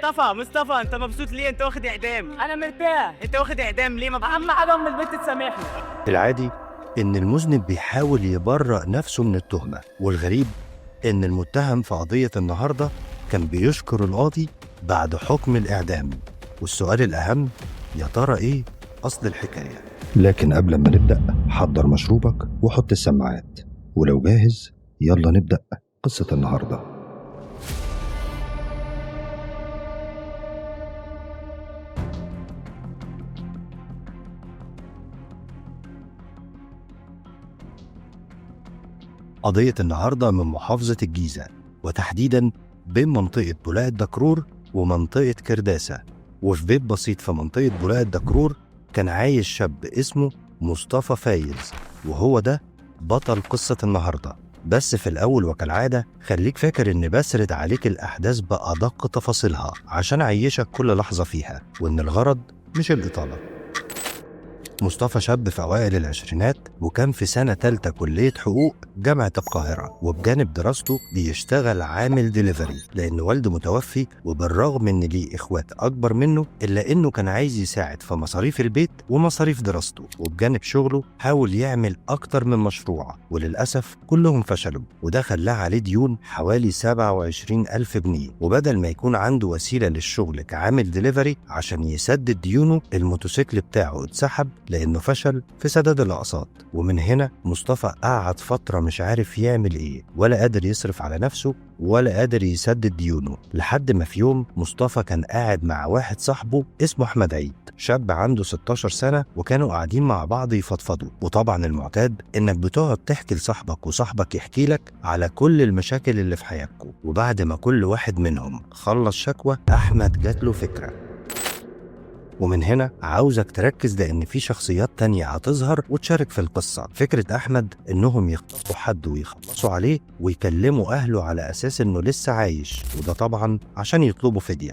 مصطفى انت مبسوط ليه؟ انت واخد اعدام. انا مرتاح. انت واخد اعدام ليه؟ اهم حاجه ام البنت تسامحني. العادي إن المذنب بيحاول يبرأ نفسه من التهمة، والغريب إن المتهم في قضية النهاردة كان بيشكر القاضي بعد حكم الإعدام. والسؤال الأهم، يا ترى إيه أصل الحكاية؟ لكن قبل ما نبدأ حضر مشروبك وحط السماعات، ولو جاهز يلا نبدأ قصة النهاردة. قضية النهاردة من محافظة الجيزة، وتحديدا بين منطقة بولاق الدكرور ومنطقة كرداسة. وفي بيت بسيط في منطقة بولاق الدكرور كان عايش شاب اسمه مصطفى فايز، وهو ده بطل قصة النهاردة. بس في الأول وكالعادة خليك فاكر إن بسرد عليك الأحداث بأدق تفاصيلها عشان أعيشك كل لحظة فيها، وإن الغرض مش الإطالة. مصطفى شاب في أوائل العشرينات، وكان في سنة تالتة كلية حقوق جامعة القاهرة، وبجانب دراسته بيشتغل عامل ديليفري لأن والده متوفي. وبالرغم إن ليه إخوات أكبر منه إلا إنه كان عايز يساعد في مصاريف البيت ومصاريف دراسته. وبجانب شغله حاول يعمل أكتر من مشروع، وللأسف كلهم فشلوا، وده خلاه عليه ديون حوالي 27,000 جنيه. وبدل ما يكون عنده وسيلة للشغل كعامل ديليفري عشان يسدد ديونه، الموتوسيكل بتاعه اتسحب لأنه فشل في سداد الأقساط. ومن هنا مصطفى قعد فترة مش عارف يعمل إيه، ولا قادر يصرف على نفسه ولا قادر يسدد ديونه، لحد ما في يوم مصطفى كان قاعد مع واحد صاحبه اسمه أحمد عيد، شاب عنده 16 سنة، وكانوا قاعدين مع بعض يفضفضوا. وطبعا المعتاد إنك بتقعد تحكي لصاحبك وصاحبك يحكي لك على كل المشاكل اللي في حياتكم. وبعد ما كل واحد منهم خلص شكوى، أحمد جات له فكرة. ومن هنا عاوزك تركز لأن في شخصيات تانية هتظهر وتشارك في القصة. فكرة أحمد إنهم يخطفوا حد ويخلصوا عليه ويكلموا أهله على أساس إنه لسه عايش، وده طبعا عشان يطلبوا فدية.